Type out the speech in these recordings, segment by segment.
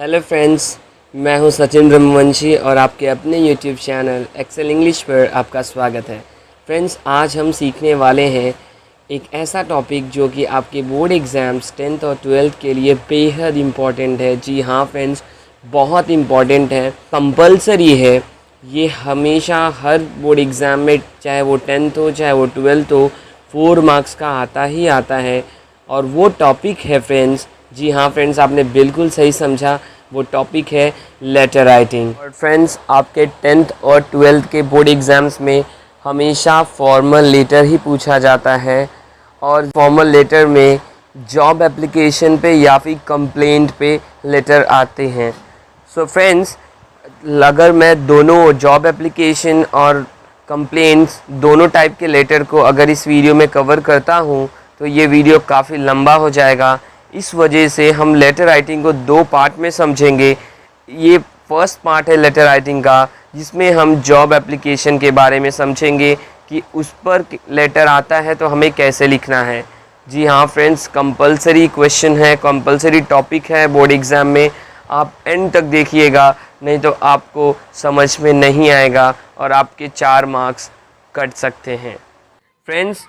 Hello friends, मैं हूं सचिन ब्रह्मवंशी और आपके अपने यूट्यूब चैनल एक्सेल इंग्लिश पर आपका स्वागत है। फ्रेंड्स, आज हम सीखने वाले हैं एक ऐसा टॉपिक जो कि आपके बोर्ड एग्ज़ाम्स 10th और 12th के लिए बेहद इम्पॉर्टेंट है। जी हाँ फ्रेंड्स, बहुत इम्पॉर्टेंट है, कंपलसरी है। ये हमेशा हर बोर्ड एग्ज़ाम में, चाहे वो 10th हो चाहे वो 12th हो, 4 मार्क्स का आता ही आता है। और वो टॉपिक है फ्रेंड्स, जी हाँ फ्रेंड्स, आपने बिल्कुल सही समझा, वो टॉपिक है लेटर राइटिंग। और फ्रेंड्स, आपके 10th और 12th के बोर्ड एग्ज़ाम्स में हमेशा फॉर्मल लेटर ही पूछा जाता है और फॉर्मल लेटर में जॉब एप्लीकेशन पे या फिर कंप्लेंट पे लेटर आते हैं। सो फ्रेंड्स, अगर मैं दोनों जॉब एप्लीकेशन और कंप्लेंट्स दोनों टाइप के लेटर को अगर इस वीडियो में कवर करता हूँ तो ये वीडियो काफ़ी लंबा हो जाएगा। इस वजह से हम लेटर राइटिंग को 2 पार्ट में समझेंगे। ये फर्स्ट पार्ट है लेटर राइटिंग का, जिसमें हम जॉब एप्लीकेशन के बारे में समझेंगे कि उस पर लेटर आता है तो हमें कैसे लिखना है। जी हाँ फ्रेंड्स, कंपलसरी क्वेश्चन है, कंपलसरी टॉपिक है बोर्ड एग्ज़ाम में। आप एंड तक देखिएगा, नहीं तो आपको समझ में नहीं आएगा और आपके 4 मार्क्स कट सकते हैं। फ्रेंड्स,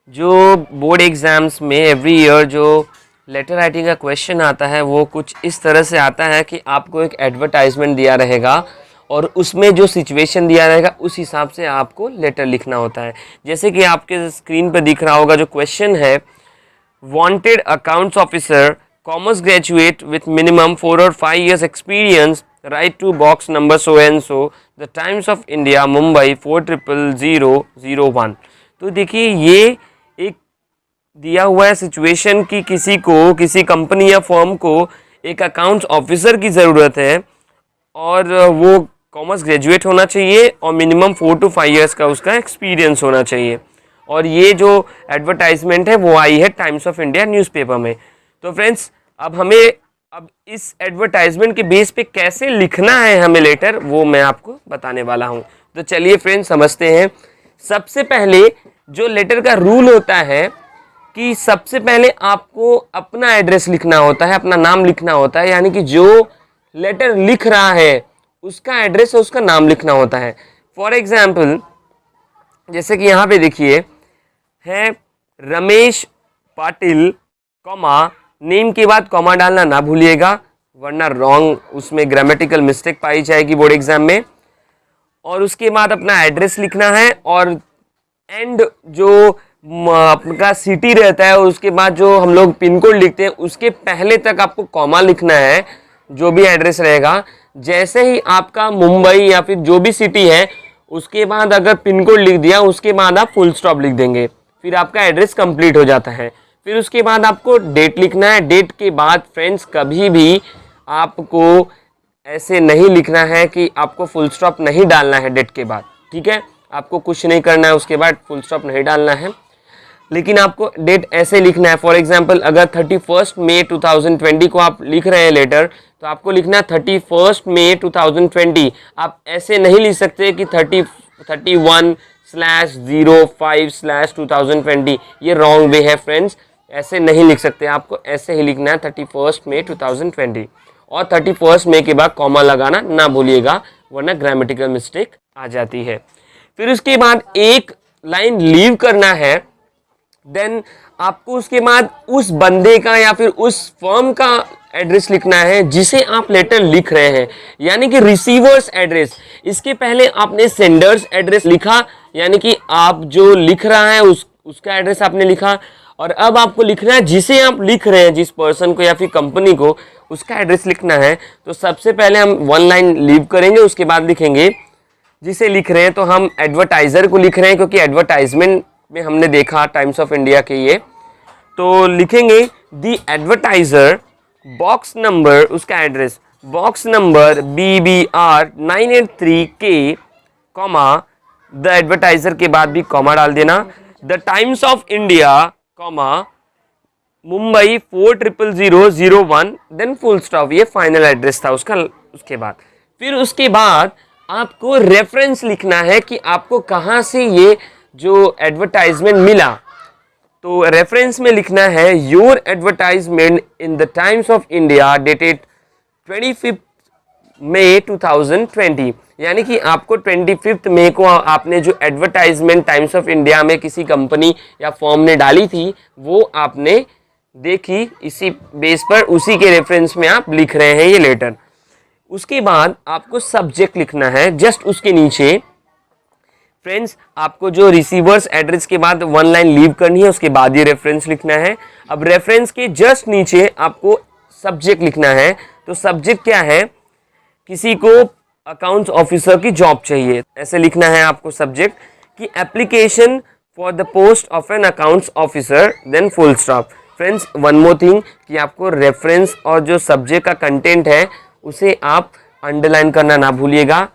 जो बोर्ड एग्ज़ाम्स में एवरी ईयर जो लेटर राइटिंग का क्वेश्चन आता है वो कुछ इस तरह से आता है कि आपको एक एडवर्टाइजमेंट दिया रहेगा और उसमें जो सिचुएशन दिया रहेगा उस हिसाब से आपको लेटर लिखना होता है। जैसे कि आपके स्क्रीन पर दिख रहा होगा, जो क्वेश्चन है, wanted accounts officer, commerce graduate with minimum 4 और 5 years experience, write to box number so and so, the Times of India, Mumbai 400001। तो देखिए, ये एक दिया हुआ है सिचुएशन कि किसी कंपनी या फर्म को एक अकाउंट्स ऑफिसर की ज़रूरत है और वो कॉमर्स ग्रेजुएट होना चाहिए और मिनिमम 4 to 5 years का उसका एक्सपीरियंस होना चाहिए। और ये जो एडवर्टाइजमेंट है वो आई है टाइम्स ऑफ इंडिया न्यूज़पेपर में। तो फ्रेंड्स, अब इस एडवर्टाइजमेंट के बेस पे कैसे लिखना है हमें लेटर, वो मैं आपको बताने वाला हूँ। तो चलिए फ्रेंड्स, समझते हैं। सबसे पहले जो लेटर का रूल होता है कि सबसे पहले आपको अपना एड्रेस लिखना होता है, अपना नाम लिखना होता है, यानी कि जो लेटर लिख रहा है उसका एड्रेस और उसका नाम लिखना होता है। फॉर एग्जाम्पल, जैसे कि यहाँ पे देखिए है रमेश पाटिल, कॉमा, नेम के बाद कॉमा डालना ना भूलिएगा, वरना रॉन्ग उसमें ग्रामेटिकल मिस्टेक पाई जाएगी बोर्ड एग्जाम में। और उसके बाद अपना एड्रेस लिखना है और एंड जो आपका सिटी रहता है, उसके बाद जो हम लोग पिन कोड लिखते हैं उसके पहले तक आपको कॉमा लिखना है, जो भी एड्रेस रहेगा। जैसे ही आपका मुंबई या फिर जो भी सिटी है उसके बाद अगर पिन कोड लिख दिया, उसके बाद आप फुल स्टॉप लिख देंगे, फिर आपका एड्रेस कंप्लीट हो जाता है। फिर उसके बाद आपको डेट लिखना है। डेट के बाद फ्रेंड्स, कभी भी आपको ऐसे नहीं लिखना है कि आपको फुल स्टॉप नहीं डालना है डेट के बाद, ठीक है। आपको कुछ नहीं करना है, उसके बाद फुल स्टॉप नहीं डालना है, लेकिन आपको डेट ऐसे लिखना है। फॉर एग्जांपल, अगर 31 मई 2020 को आप लिख रहे हैं लेटर, तो आपको लिखना है 31 मई 2020। आप ऐसे नहीं लिख सकते कि 31/05/2020। ये रॉन्ग वे है फ्रेंड्स, ऐसे नहीं लिख सकते। आपको ऐसे ही लिखना है 31 मई 2020 और 31 मई के बाद कॉमा लगाना ना भूलिएगा, वरना ग्रामेटिकल मिस्टेक आ जाती है। फिर उसके बाद एक लाइन लीव करना है। देन आपको उसके बाद उस बंदे का या फिर उस फर्म का एड्रेस लिखना है जिसे आप लेटर लिख रहे हैं, यानी कि रिसीवर्स एड्रेस। इसके पहले आपने सेंडर्स एड्रेस लिखा, यानी कि आप जो लिख रहा है उसका एड्रेस आपने लिखा, और अब आपको लिखना है जिसे आप लिख रहे हैं, जिस पर्सन को या फिर कंपनी को, उसका एड्रेस लिखना है। तो सबसे पहले हम 1 लाइन लीव करेंगे, उसके बाद लिखेंगे जिसे लिख रहे हैं, तो हम एडवर्टाइजर को लिख रहे हैं क्योंकि एडवर्टाइजमेंट में हमने देखा टाइम्स ऑफ इंडिया के ये। तो लिखेंगे दी एडवर्टाइजर, बॉक्स नंबर, उसका address box number BBR 983K, comma, the advertiser के बाद भी कॉमा डाल देना, the Times of India, comma, Mumbai 400001, then full stop. ये फाइनल एड्रेस था उसका। उसके बाद फिर उसके बाद आपको रेफरेंस लिखना है कि आपको कहाँ से ये जो एडवर्टाइजमेंट मिला। तो रेफरेंस में लिखना है your advertisement in the Times of India dated 25 मई 2020, यानी कि आपको 25 मई को आपने जो एडवर्टाइजमेंट टाइम्स ऑफ इंडिया में किसी कंपनी या फर्म ने डाली थी वो आपने देखी, इसी बेस पर उसी के रेफरेंस में आप लिख रहे हैं ये लेटर। उसके बाद आपको सब्जेक्ट लिखना है जस्ट उसके नीचे। फ्रेंड्स, आपको जो रिसीवर्स एड्रेस के बाद 1 लाइन लीव करनी है, उसके बाद ये रेफरेंस लिखना है। अब रेफरेंस के जस्ट नीचे आपको सब्जेक्ट लिखना है। तो सब्जेक्ट क्या है, किसी को अकाउंट्स ऑफिसर की जॉब चाहिए, ऐसे लिखना है आपको सब्जेक्ट कि application for the post of an accounts officer, then full stop. Friends, one more thing कि आपको रेफरेंस और जो सब्जेक्ट का कंटेंट है उसे आप अंडरलाइन करना ना भूलिएगा,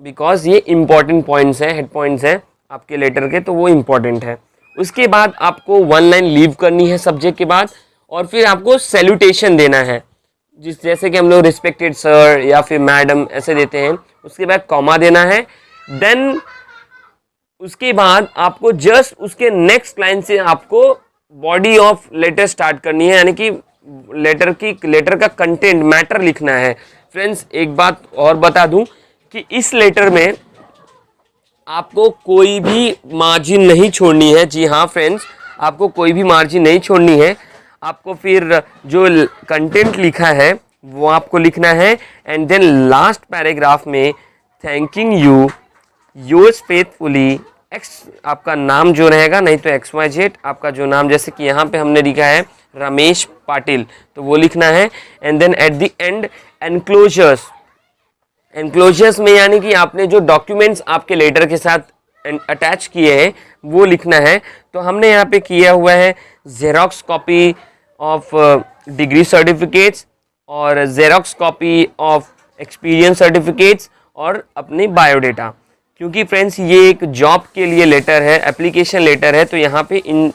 बिकॉज ये इंपॉर्टेंट पॉइंट्स हैं, हेड पॉइंट्स हैं आपके लेटर के, तो वो इंपॉर्टेंट है। उसके बाद आपको 1 लाइन लीव करनी है सब्जेक्ट के बाद, और फिर आपको सैल्यूटेशन देना है, जैसे कि हम लोग रिस्पेक्टेड सर या फिर मैडम ऐसे देते हैं। उसके बाद कॉमा देना है। देन उसके बाद आपको जस्ट उसके नेक्स्ट लाइन से आपको बॉडी ऑफ लेटर स्टार्ट करनी है, यानी कि लेटर का कंटेंट मैटर लिखना है। फ्रेंड्स, एक बात और बता दूं कि इस लेटर में आपको कोई भी मार्जिन नहीं छोड़नी है। जी हाँ फ्रेंड्स, आपको कोई भी मार्जिन नहीं छोड़नी है। आपको फिर जो कंटेंट लिखा है वो आपको लिखना है, एंड देन लास्ट पैराग्राफ में thanking you yours faithfully x, आपका नाम जो रहेगा, नहीं तो XYZ आपका जो नाम, जैसे कि यहाँ पे हमने लिखा है रमेश पाटिल, तो वो लिखना है। And then at the end enclosures, enclosures में यानी कि आपने जो डॉक्यूमेंट्स आपके लेटर के साथ अटैच किए हैं वो लिखना है। तो हमने यहाँ पे किया हुआ है xerox copy of degree certificates और xerox copy of experience certificates और अपनी बायोडेटा, क्योंकि फ्रेंड्स ये एक जॉब के लिए लेटर है, एप्लीकेशन लेटर है, तो यहाँ पे इन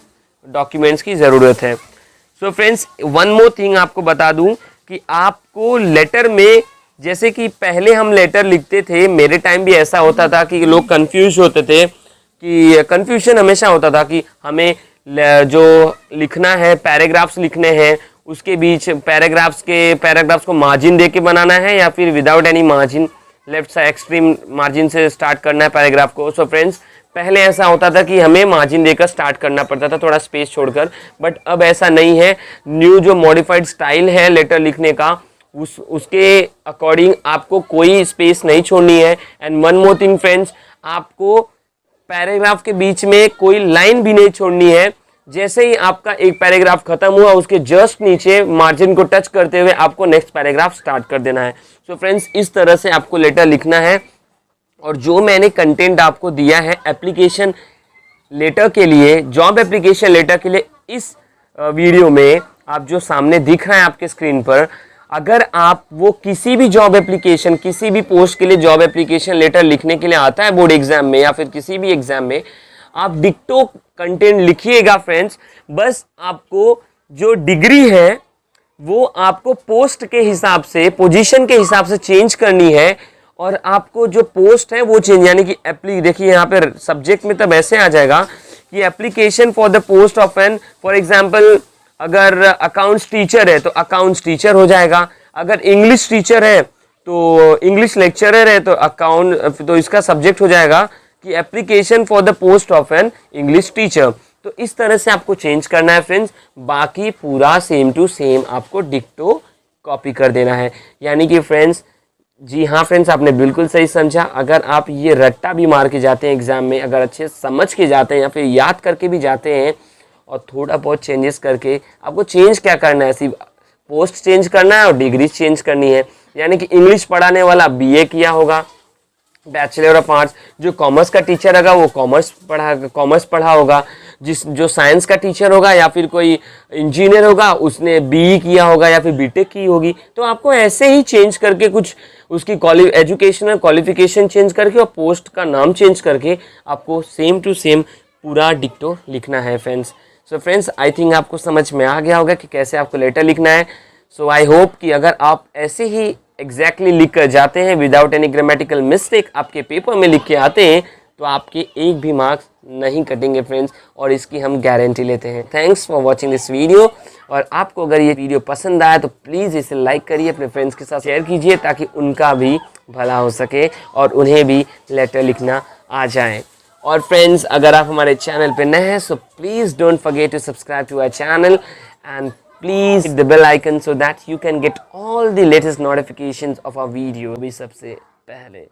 डॉक्यूमेंट्स की ज़रूरत है। So friends, one more thing आपको बता दूं कि आपको लेटर में, जैसे कि पहले हम लेटर लिखते थे, मेरे टाइम भी ऐसा होता था कि लोग कंफ्यूज होते थे, कि कंफ्यूजन हमेशा होता था कि हमें जो लिखना है, पैराग्राफ्स लिखने हैं, उसके बीच पैराग्राफ्स को मार्जिन दे के बनाना है या फिर without any margin, left side extreme margin से स्टार्ट करना है पैराग्राफ को। सो फ्रेंड्स, पहले ऐसा होता था कि हमें मार्जिन देकर स्टार्ट करना पड़ता था, थोड़ा स्पेस छोड़कर, बट अब ऐसा नहीं है। न्यू जो मॉडिफाइड स्टाइल है लेटर लिखने का, उसके अकॉर्डिंग आपको कोई स्पेस नहीं छोड़नी है। And one more thing friends, आपको पैराग्राफ के बीच में कोई लाइन भी नहीं छोड़नी है। जैसे ही आपका एक पैराग्राफ खत्म हुआ, उसके जस्ट नीचे मार्जिन को टच करते हुए आपको नेक्स्ट पैराग्राफ स्टार्ट कर देना है। सो फ्रेंड्स, इस तरह से आपको लेटर लिखना है। और जो मैंने कंटेंट आपको दिया है एप्लीकेशन लेटर के लिए, जॉब एप्लीकेशन लेटर के लिए, इस वीडियो में आप जो सामने दिख रहा है आपके स्क्रीन पर, अगर आप वो किसी भी जॉब एप्लीकेशन, किसी भी पोस्ट के लिए जॉब एप्लीकेशन लेटर लिखने के लिए आता है बोर्ड एग्जाम में या फिर किसी भी एग्जाम में, आप डिक्टो कंटेंट लिखिएगा फ्रेंड्स। बस आपको जो डिग्री है वो आपको पोस्ट के हिसाब से, पोजीशन के हिसाब से चेंज करनी है, और आपको जो पोस्ट है वो चेंज, यानी कि देखिए यहाँ पे सब्जेक्ट में तब ऐसे आ जाएगा कि application for the post of an, for example अगर अकाउंट्स टीचर है तो अकाउंट्स टीचर हो जाएगा, अगर इंग्लिश टीचर है तो इंग्लिश लेक्चरर है तो इसका सब्जेक्ट हो जाएगा कि application for the post of an English teacher. तो इस तरह से आपको चेंज करना है फ्रेंड्स, बाकी पूरा सेम टू सेम आपको डिक्टो कॉपी कर देना है। यानी कि फ्रेंड्स, जी हाँ फ्रेंड्स, आपने बिल्कुल सही समझा। अगर आप ये रट्टा भी मार के जाते हैं एग्जाम में, अगर अच्छे समझ के जाते हैं या फिर याद करके भी जाते हैं और थोड़ा बहुत चेंजेस करके, आपको चेंज क्या करना है, सिर्फ पोस्ट चेंज करना है और डिग्री चेंज करनी है। यानी कि इंग्लिश पढ़ाने वाला बीए किया होगा, बैचलर ऑफ आर्ट्स, जो कॉमर्स का टीचर होगा वो कॉमर्स पढ़ा होगा, जो साइंस का टीचर होगा या फिर कोई इंजीनियर होगा उसने बीई किया होगा या फिर बीटेक की होगी। तो आपको ऐसे ही चेंज करके कुछ उसकी एजुकेशनल क्वालिफिकेशन चेंज करके और पोस्ट का नाम चेंज करके आपको सेम टू सेम पूरा डिक्टो लिखना है friends. So friends, I think आपको समझ में आ गया होगा कि कैसे आपको लेटर लिखना है। सो आई होप कि अगर आप ऐसे ही एग्जैक्टली लिख कर जाते हैं विदाउट एनी ग्रामेटिकल मिस्टेक, आपके पेपर में लिख के आते हैं, तो आपके एक भी मार्क्स नहीं कटेंगे फ्रेंड्स, और इसकी हम गारंटी लेते हैं। Thanks for watching this video. और आपको अगर ये वीडियो पसंद आया तो प्लीज़ इसे लाइक करिए, अपने फ्रेंड्स के साथ शेयर कीजिए ताकि उनका भी भला हो सके और उन्हें भी लेटर लिखना आ जाए। और फ्रेंड्स, अगर आप हमारे चैनल पे नए हैं so please don't forget to subscribe to our channel and please hit the bell icon so that you can get all the latest notifications of our video भी सबसे पहले।